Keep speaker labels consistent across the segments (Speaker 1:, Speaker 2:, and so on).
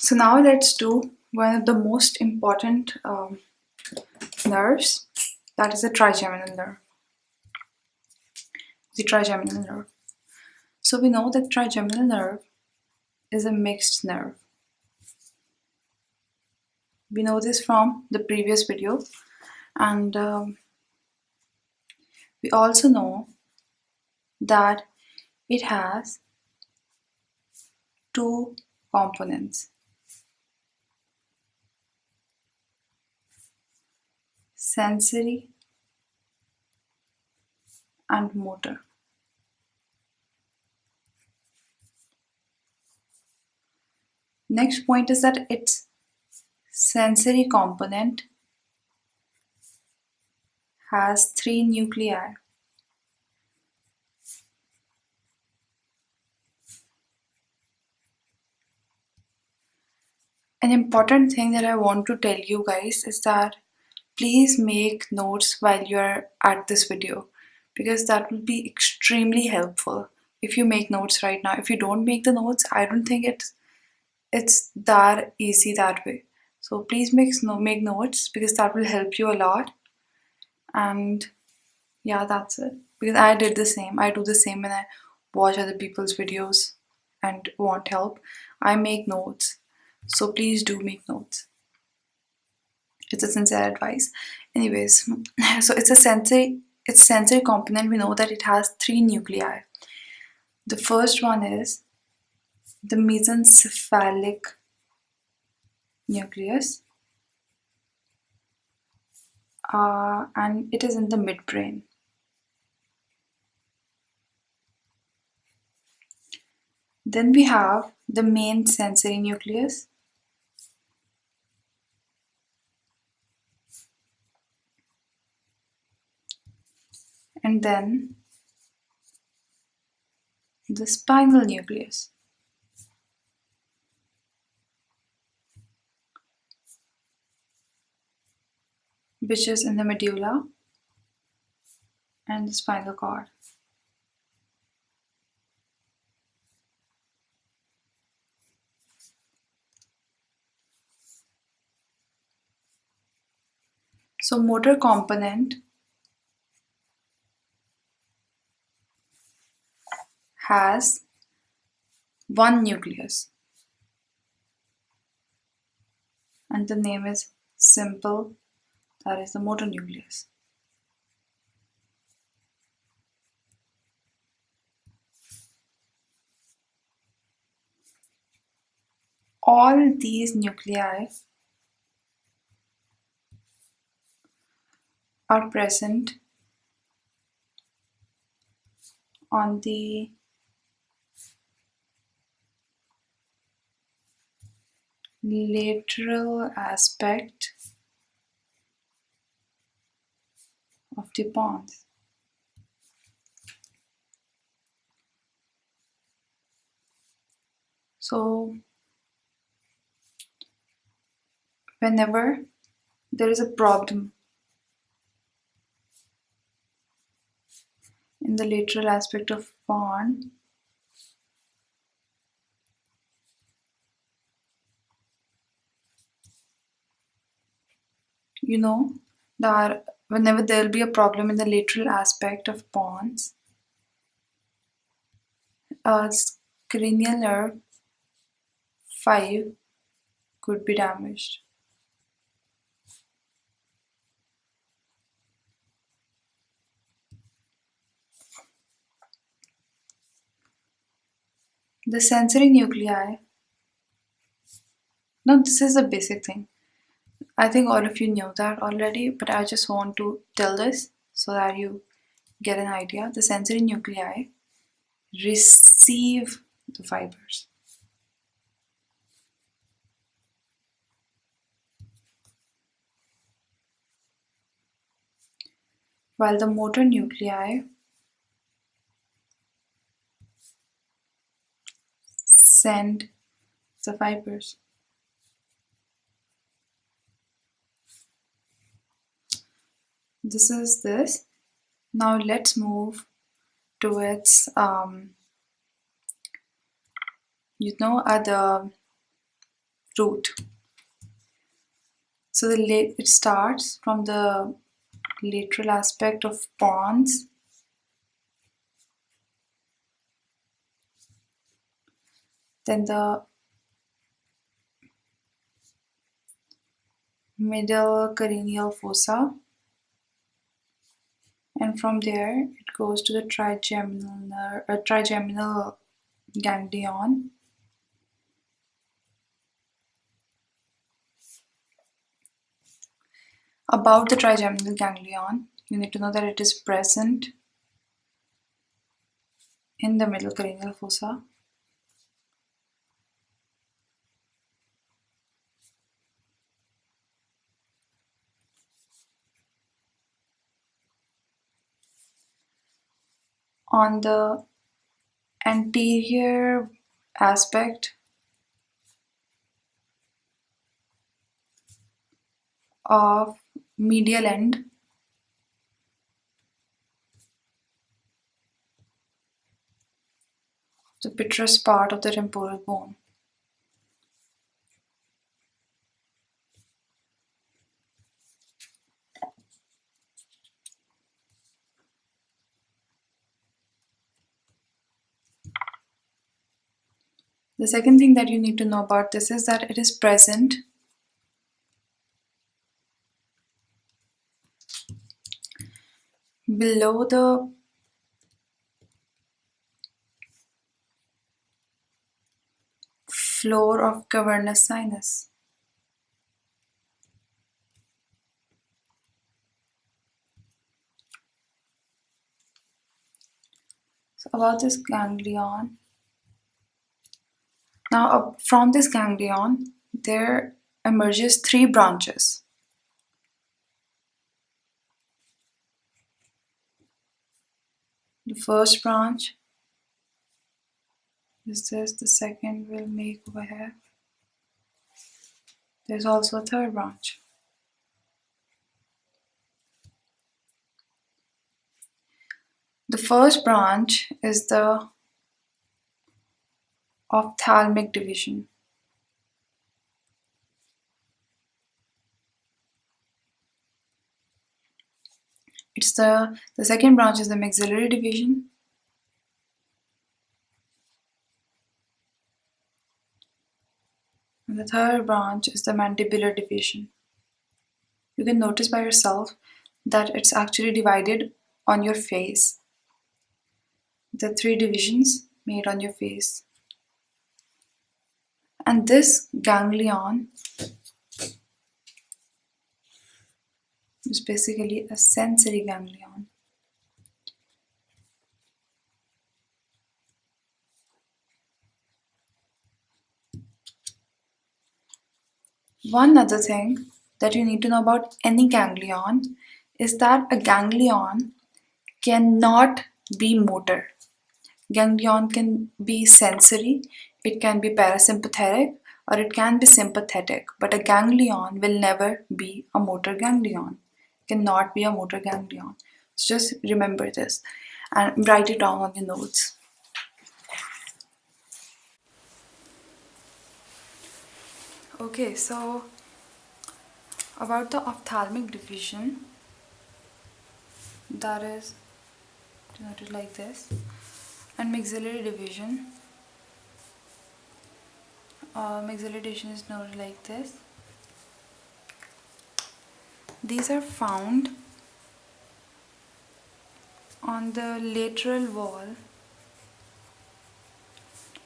Speaker 1: So now let's do one of the most important nerves, that is the trigeminal nerve. The trigeminal nerve. So we know that trigeminal nerve is a mixed nerve. We know this from the previous video, and we also know that it has two components: sensory and motor. Next point is that its sensory component has 3 nuclei. An important thing that I want to tell you guys is that please make notes while you're at this video, because that will be extremely helpful if you make notes right now. If you don't make the notes, I don't think it's that easy that way. So please make notes, because that will help you a lot. And yeah, that's it. Because I did the same. I do the same when I watch other people's videos and want help. I make notes. So please do make notes. It's a sincere advice. Anyways, so its sensory component, we know that it has 3 nuclei. The first one is the mesencephalic nucleus, and it is in the midbrain. Then we have the main sensory nucleus, and then the spinal nucleus. Which is in the medulla and the spinal cord. So motor component has 1 nucleus, and the name is simple, that is the motor nucleus. All these nuclei are present on the lateral aspect of the pons. So whenever there is a problem in the lateral aspect of pons, you know that whenever there will be a problem in the lateral aspect of pons, cranial nerve 5 could be damaged. The sensory nuclei, now this is a basic thing. I think all of you knew that already, but I just want to tell this so that you get an idea. The sensory nuclei receive the fibers, while the motor nuclei send the fibers. This is this. Now let's move towards the root. So it starts from the lateral aspect of pons, then the middle cranial fossa, and from there it goes to the trigeminal ganglion. About the trigeminal ganglion, you need to know that it is present in the middle cranial fossa. On the anterior aspect of medial end, the petrous part of the temporal bone. The second thing that you need to know about this is that it is present below the floor of cavernous sinus. So about this ganglion. Now from this ganglion, there emerges 3 branches. The first branch is this, the second will make over here. There's also a third branch. The first branch is the Ophthalmic Division. It's the second branch is the Maxillary Division. And the third branch is the Mandibular Division. You can notice by yourself that it's actually divided on your face. The 3 divisions made on your face. And this ganglion is basically a sensory ganglion. One other thing that you need to know about any ganglion is that a ganglion cannot be motor. Ganglion can be sensory, it can be parasympathetic, or it can be sympathetic, but a ganglion will never be a motor ganglion. Cannot be a motor ganglion. So just remember this and write it down on your notes. Okay, so about the ophthalmic division, that is denoted like this, and maxillary division. Maxillary division is denoted like this. These are found on the lateral wall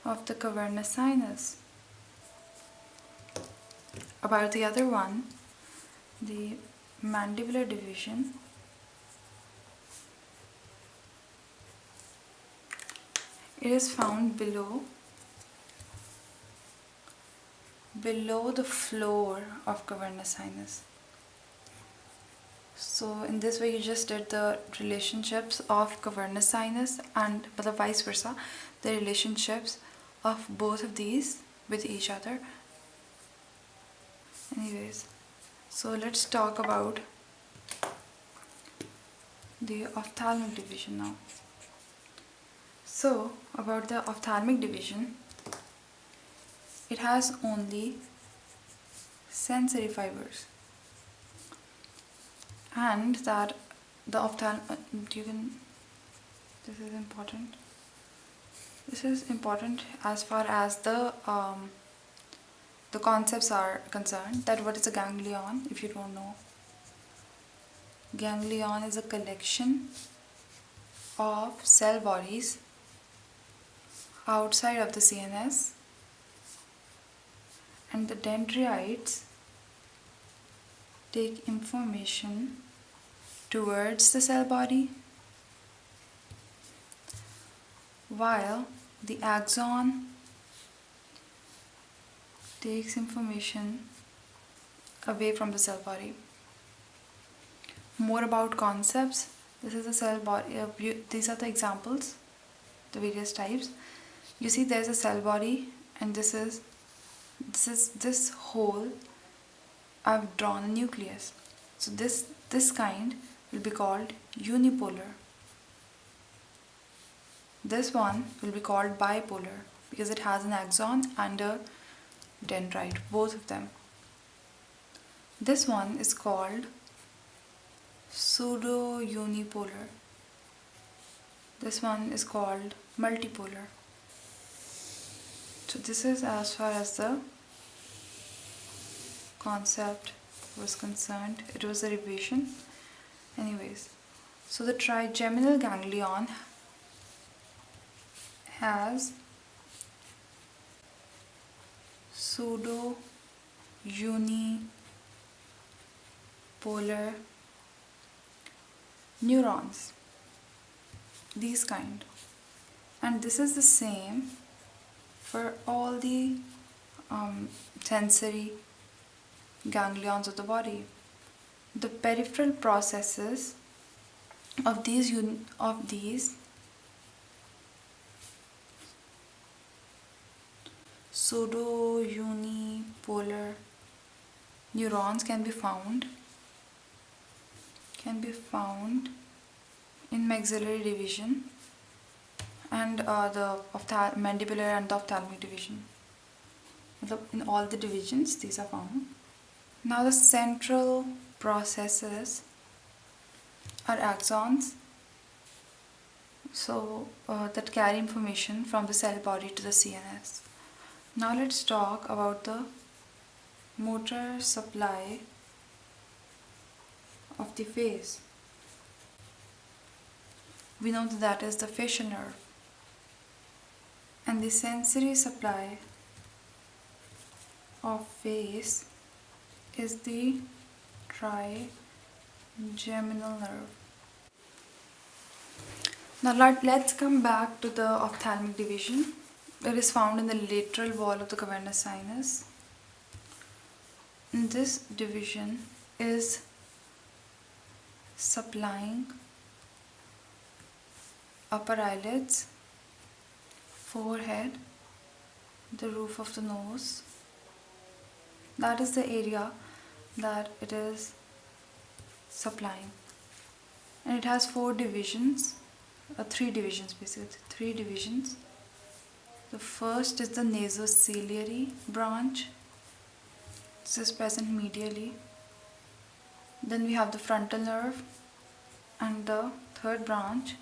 Speaker 1: of the cavernous sinus. About the other one, the mandibular division, it is found below the floor of cavernous sinus. So in this way you just did the relationships of cavernous sinus and but vice versa, the relationships of both of these with each other. Anyways, so let's talk about the ophthalmic division now. So about the ophthalmic division, it has only sensory fibers, and that the this is important. This is important as far as the concepts are concerned. That what is a ganglion? If you don't know, ganglion is a collection of cell bodies outside of the CNS, and the dendrites take information towards the cell body, while the axon takes information away from the cell body. More about concepts. This is a cell body. These are the examples, the various types. You see, there's a cell body, and this whole. I've drawn a nucleus. So this kind will be called unipolar. This one will be called bipolar because it has an axon and a dendrite, both of them. This one is called pseudo-unipolar. This one is called multipolar. So this is as far as the concept was concerned. It was a revision. Anyways, so the trigeminal ganglion has pseudo-unipolar neurons, these kind, and this is the same for all the sensory ganglions of the body. The peripheral processes of these pseudo-unipolar neurons can be found in maxillary division and the mandibular and the ophthalmic division. In all the divisions these are found. Now the central processes are axons, so that carry information from the cell body to the CNS. Now let's talk about the motor supply of the face. We know that is the facial nerve, and the sensory supply of face is the trigeminal nerve. Now let's come back to the ophthalmic division. It is found in the lateral wall of the cavernous sinus. And this division is supplying upper eyelids, forehead, the roof of the nose. That is the area that it is supplying. And it has three divisions basically. The first is the nasociliary branch. This is present medially. Then we have the frontal nerve, and the third branch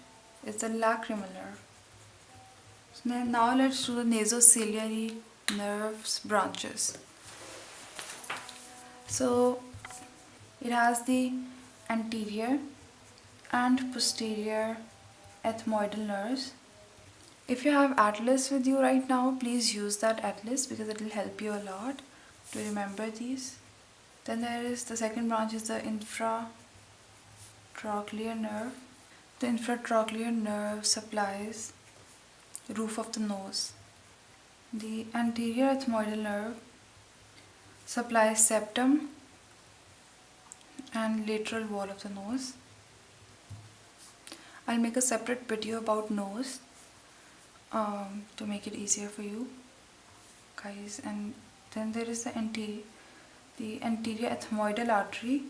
Speaker 1: is the lacrimal nerve. So now let's do the nasociliary nerves branches. So it has the anterior and posterior ethmoidal nerves. If you have atlas with you right now, please use that atlas because it will help you a lot to remember these. Then there is the second branch is the infratrochlear nerve. The infratrochlear nerve supplies the roof of the nose. The anterior ethmoidal nerve supplies septum and lateral wall of the nose. I'll make a separate video about nose to make it easier for you guys. And then there is the anterior ethmoidal artery.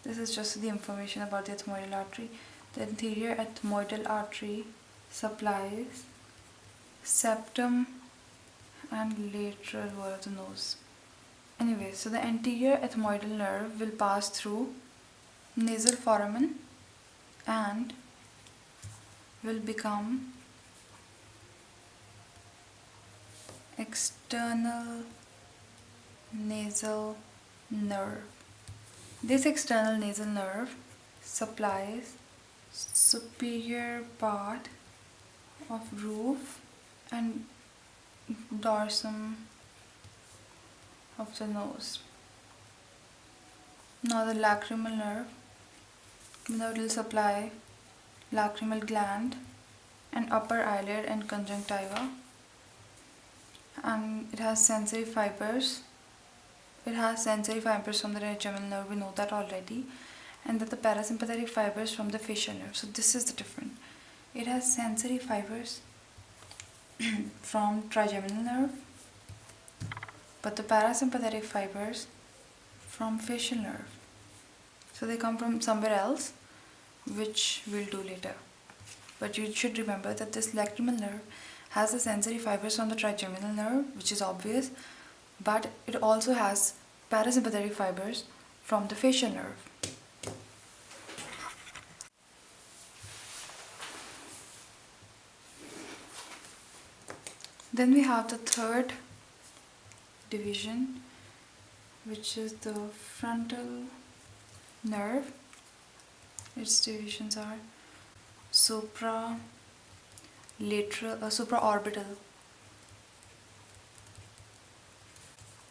Speaker 1: This is just the information about the ethmoidal artery. The anterior ethmoidal artery supplies septum and lateral wall of the nose. Anyway, so the anterior ethmoidal nerve will pass through nasal foramen and will become external nasal nerve. This external nasal nerve supplies superior part of roof and dorsum of the nose. Now the lacrimal nerve, it will supply lacrimal gland and upper eyelid and conjunctiva, and it has sensory fibers. It has sensory fibers from the trigeminal nerve, we know that already, and that the parasympathetic fibers from the facial nerve. So this is the difference. It has sensory fibers from trigeminal nerve, but the parasympathetic fibers from facial nerve. So they come from somewhere else, which we'll do later. But you should remember that this lacrimal nerve has the sensory fibers from the trigeminal nerve, which is obvious, but it also has parasympathetic fibers from the facial nerve. Then we have the third division, which is the frontal nerve. Its divisions are supraorbital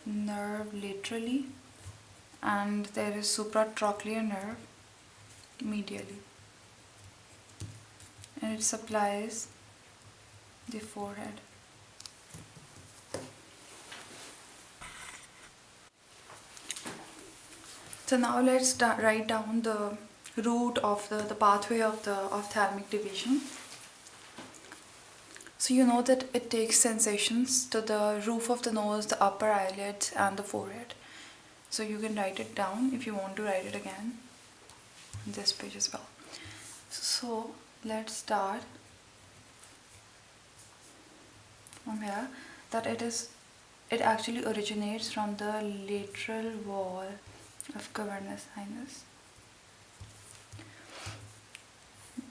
Speaker 1: nerve laterally, and there is supratrochlear nerve medially, and it supplies the forehead. So now let's write down the route of the pathway of the ophthalmic division. So you know that it takes sensations to the roof of the nose, the upper eyelids and the forehead. So you can write it down if you want to write it again on this page as well. So let's start from here, that it actually originates from the lateral wall of cavernous sinus.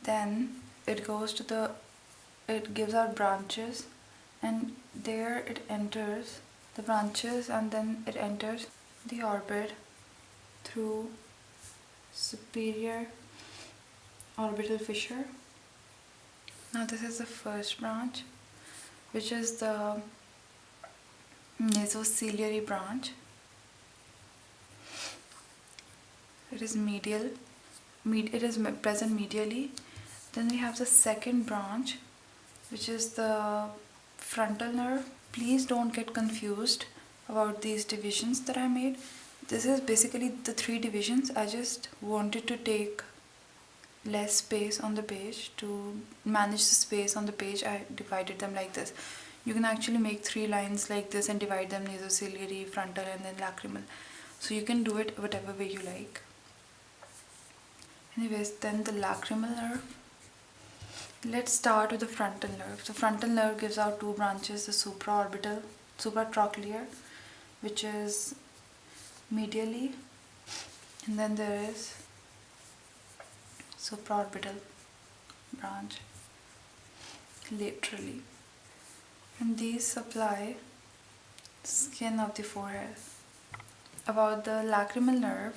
Speaker 1: Then it goes to it gives out branches, and there it enters the branches, and then it enters the orbit through superior orbital fissure. Now this is the first branch, which is the nasociliary branch. It is medial. It is present medially. Then we have the second branch, which is the frontal nerve. Please don't get confused about these divisions that I made. This is basically the three divisions. I just wanted to take less space on the page. To manage the space on the page, I divided them like this. You can actually make 3 lines like this and divide them: nasociliary, frontal and then lacrimal. So you can do it whatever way you like. Anyways, then the lacrimal nerve. Let's start with the frontal nerve. The frontal nerve gives out 2 branches: the supratrochlear, which is medially, and then there is supraorbital branch laterally, and these supply skin of the forehead. About the lacrimal nerve,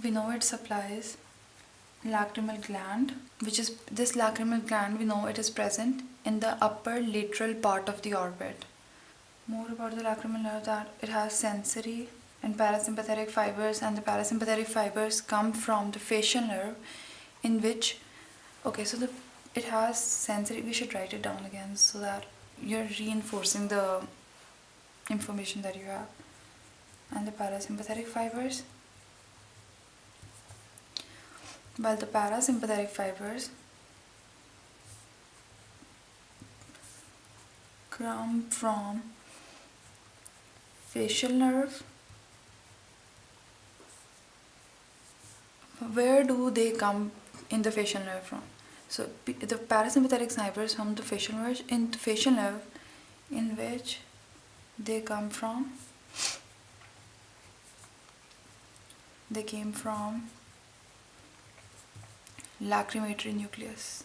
Speaker 1: we know it supplies lacrimal gland, which is this lacrimal gland, we know it is present in the upper lateral part of the orbit. More about the lacrimal nerve, that it has sensory and parasympathetic fibers, and the parasympathetic fibers come from the facial nerve, in which, so it has sensory. We should write it down again so that you're reinforcing the information that you have. And the parasympathetic fibers, while the parasympathetic fibers come from facial nerve. Where do they come in the facial nerve from? So the parasympathetic fibers from the facial nerve, in which they come from they came from lacrimatory nucleus.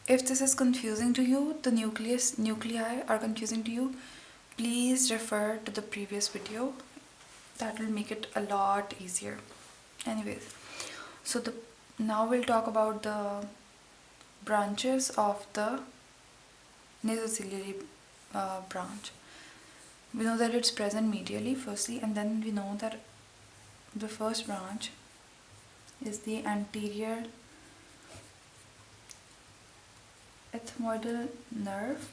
Speaker 1: If this is confusing to you, the nuclei are confusing to you, please refer to the previous video. That will make it a lot easier. Anyways, so now we'll talk about the branches of the nasociliary branch. We know that it's present medially firstly, and then we know that the first branch is the anterior ethmoidal nerve.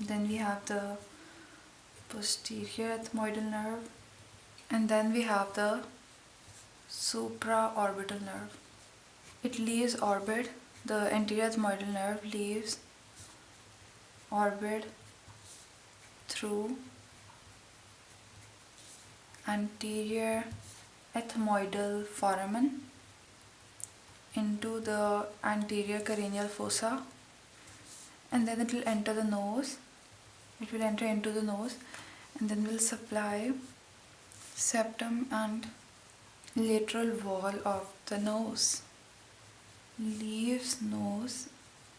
Speaker 1: Then we have the posterior ethmoidal nerve, and then we have the supraorbital nerve. It leaves orbit, the anterior ethmoidal nerve leaves orbit through anterior ethmoidal foramen into the anterior cranial fossa, and then it will enter the nose. It will enter into the nose and then will supply septum and lateral wall of the nose. Leaves nose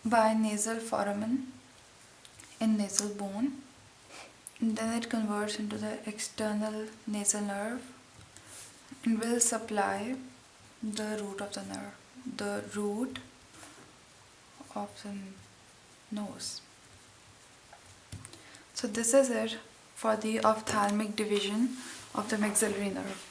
Speaker 1: by nasal foramen in nasal bone, and then it converts into the external nasal nerve and will supply the root of the nerve, the root of the nose. So this is it for the ophthalmic division of the maxillary nerve.